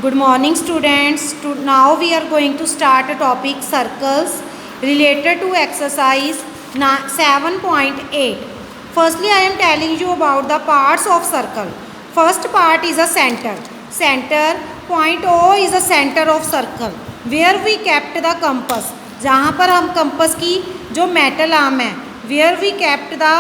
Good morning students. Now we are going to start a topic circles related to exercise 7.8. Firstly, I am telling you about the parts of circle. First part is a center. Center point O is a center of circle where we kept the compass. जहाँ पर हम compass की जो metal arm है where we kept the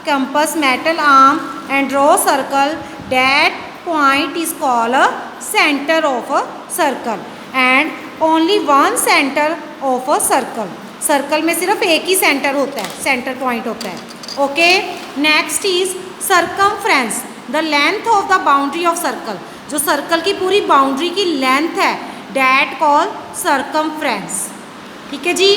compass metal arm and draw circle. That point is called a center of a circle and only one center of a circle. Circle में सिर्फ एक ही centre होता है, centre point होता है. Okay, next is circumference, the length of the boundary of circle. जो circle की पूरी बाउंड्री की लेंथ है डैट कॉल सर्कमफ्रेंस. ठीक है जी.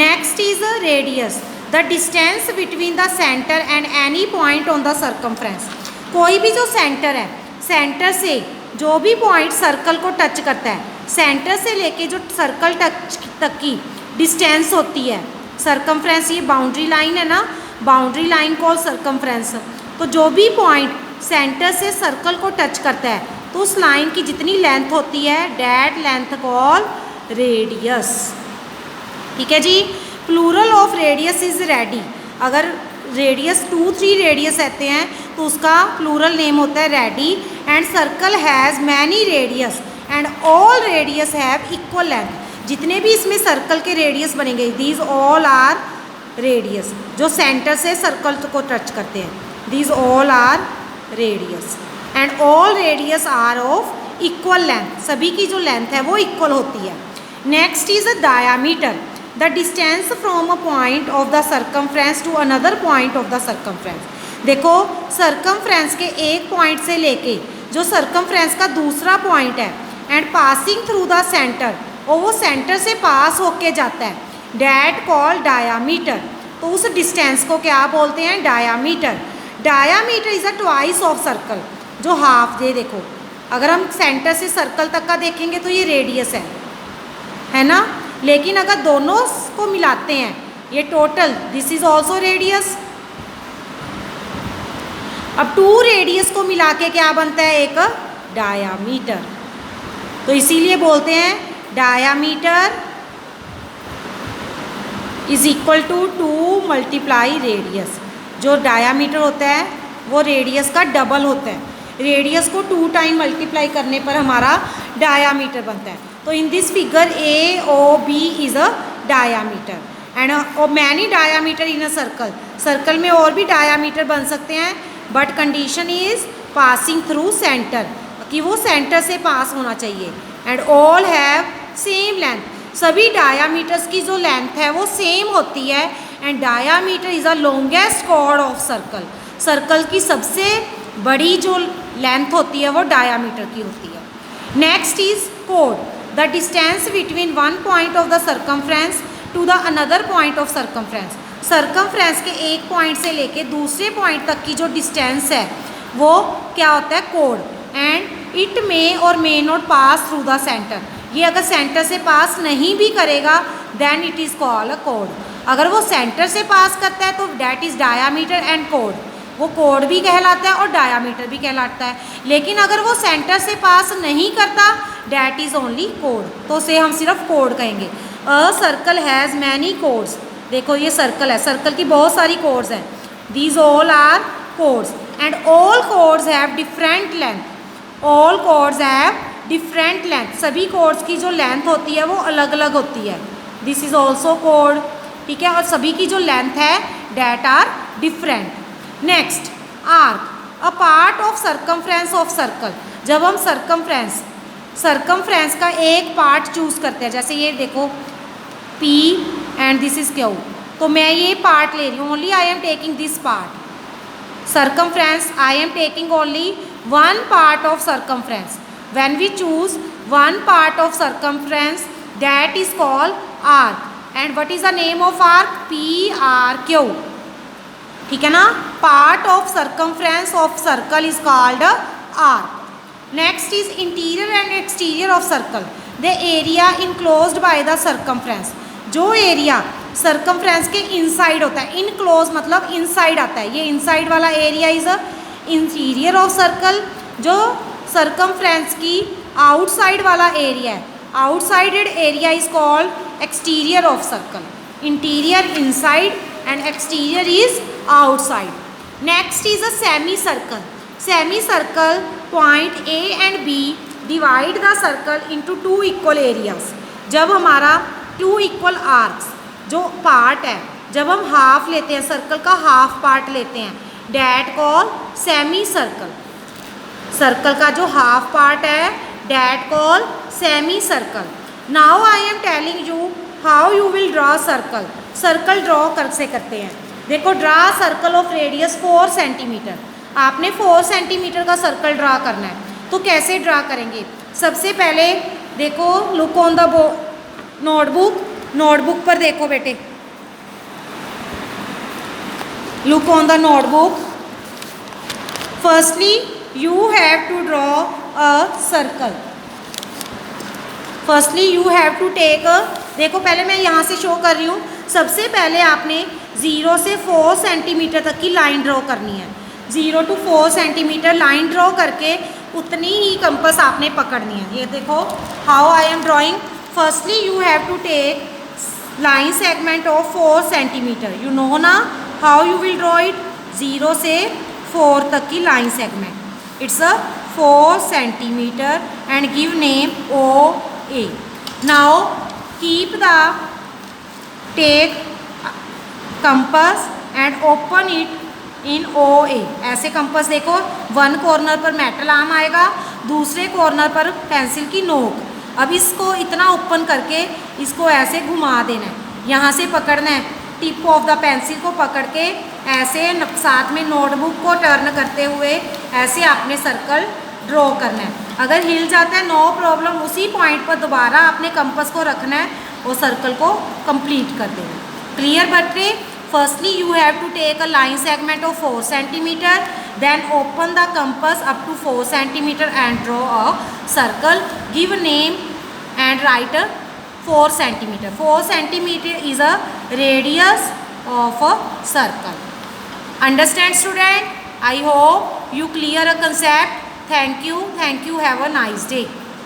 Next is radius, the distance between the centre and any point on the circumference. कोई भी जो सेंटर है, सेंटर से जो भी पॉइंट सर्कल को टच करता है, सेंटर से लेके जो सर्कल टच तक की डिस्टेंस होती है. सर्कमफ्रेंस ये बाउंड्री लाइन है ना, बाउंड्री लाइन कॉल सर्कमफ्रेंस. तो जो भी पॉइंट सेंटर से सर्कल को टच करता है तो उस लाइन की जितनी लेंथ होती है डैट लेंथ कॉल रेडियस. ठीक है जी. Plural of radius is radii. अगर रेडियस 2-3 रेडियस रहते हैं तो उसका प्लूरल नेम होता है radii. And circle has many radius and all radius have equal length. जितने भी इसमें सर्कल के रेडियस बनेंगे दीज ऑल आर रेडियस. जो सेंटर से सर्कल को टच करते हैं these all are radius and all radius are of equal length. सभी की जो लेंथ है वो इक्वल होती है. Next is a diameter, the distance from a point of the circumference to another point of the circumference. देखो circumference के एक पॉइंट से लेके जो सर्कमफ्रेंस का दूसरा पॉइंट है and passing through the centre, और वो सेंटर से पास होके जाता है डैट कॉल डायामीटर. तो उस डिस्टेंस को क्या बोलते हैं? Diameter. Diameter is a twice of circle. जो हाफ, ये देखो अगर हम सेंटर से सर्कल तक का देखेंगे तो ये रेडियस है ना, लेकिन अगर दोनों को मिलाते हैं ये total this is also radius. अब 2 रेडियस को मिला के क्या बनता है? एक डायामीटर. तो इसीलिए बोलते हैं diameter is equal to 2 multiply radius. जो डायामीटर होता है वो रेडियस का डबल होता है. रेडियस को 2 टाइम मल्टीप्लाई करने पर हमारा डायामीटर बनता है. तो in this figure A O B is a diameter and many diameter in a circle. Circle में और भी डायामीटर बन सकते हैं but condition is passing through centre, कि वो सेंटर से पास होना चाहिए. And all have same length. सभी डायामीटर्स की जो लेंथ है वो सेम होती है. And diameter is a longest chord of circle. Circle की सबसे बड़ी जो लेंथ होती है वो डायामीटर की होती है. नेक्स्ट इज कोड, the distance between one point of the circumference to the another point of circumference. Circumference के एक पॉइंट से लेके दूसरे पॉइंट तक की जो डिस्टेंस है वो क्या होता है? कोड. एंड इट मे और may not pass through the centre. ये अगर सेंटर से पास नहीं भी करेगा then it is called a कोड. अगर वो सेंटर से पास करता है तो डैट इज़ डायामीटर एंड कोड. वो कोड भी कहलाता है और डायामीटर भी कहलाता है. लेकिन अगर वो सेंटर से पास नहीं करता डैट इज़ ओनली कोड. तो उसे हम सिर्फ कोड कहेंगे. A circle has many codes. देखो ये सर्कल है, सर्कल की बहुत सारी कोड्स हैं. These all are codes and all codes have different length. All codes have different length. सभी कोड्स की जो लेंथ होती है वो अलग अलग होती है. दिस इज़ ऑल्सो कोड. ठीक है. और सभी की जो लेंथ है that are different. Next arc, a part of circumference of circle. जब हम सर्कमफ्रेंस का एक पार्ट चूज़ करते हैं, जैसे ये देखो P and this is Q, तो मैं ये पार्ट ले रही हूँ. Only I am taking this part. Circumference I am taking only one part of circumference. When we choose one part of circumference that is called arc. And what is the name of arc? PRQ. ठीक है ना. Part of circumference of circle is called arc. Next is interior and exterior of circle, the area enclosed by the circumference. जो area circumference के inside होता है, enclose मतलब inside आता है, ये इनसाइड वाला area is a interior of circle. जो सर्कमफ्रेंस की आउटसाइड वाला एरिया है, आउटसाइडेड area is called exterior of circle. Interior inside and exterior is outside. Next is a semi circle. Semi circle point A and B divide the circle into two equal areas. जब हमारा two equal arcs जो part है, जब हम half लेते हैं, circle का half part लेते हैं, that call semi circle. Circle का जो हाफ पार्ट है that call semi circle. Now I am telling you how you will draw circle. Circle draw कैसे करते हैं, देखो draw circle of radius 4 centimetre. आपने 4 सेंटीमीटर का सर्कल ड्रा करना है, तो कैसे ड्रा करेंगे? सबसे पहले देखो, look on the notebook. Notebook पर देखो बेटे, look on the notebook. Firstly you have to draw a circle. Firstly you have to take देखो पहले मैं यहाँ से शो कर रही हूँ। सबसे पहले आपने 0 से 4 सेंटीमीटर तक की लाइन ड्रॉ करनी है। 0 to 4 सेंटीमीटर लाइन ड्रॉ करके उतनी ही कंपास आपने पकड़नी है। ये देखो how I am drawing. Firstly you have to take line segment of 4 centimetre. You know ना how you will draw it. 0 से 4 तक की line segment, it's a 4 centimetre and give name OA। Now keep the take compass and open it in OA। ऐसे compass देखो, one corner पर metal arm आएगा, दूसरे corner पर पेंसिल की नोक। अब इसको इतना ओपन करके इसको ऐसे घुमा देना है, यहाँ से पकड़ना है, टिप ऑफ द पेंसिल को पकड़ के ऐसे साथ में नोटबुक को टर्न करते हुए ऐसे आपने सर्कल ड्रॉ करना है। अगर हिल जाता है नो प्रॉब्लम, उसी पॉइंट पर दोबारा आपने कंपास को रखना है और सर्कल को कंप्लीट कर देना। क्लियर बच्चे? Firstly you have to take a line segment of 4 centimetre, then open the compass up to 4 centimeter and draw a circle. Give name and write a 4 centimeter. 4 centimeter is a radius of a circle. Understand student? I hope you clear a concept. Thank you. Thank you. Have a nice day.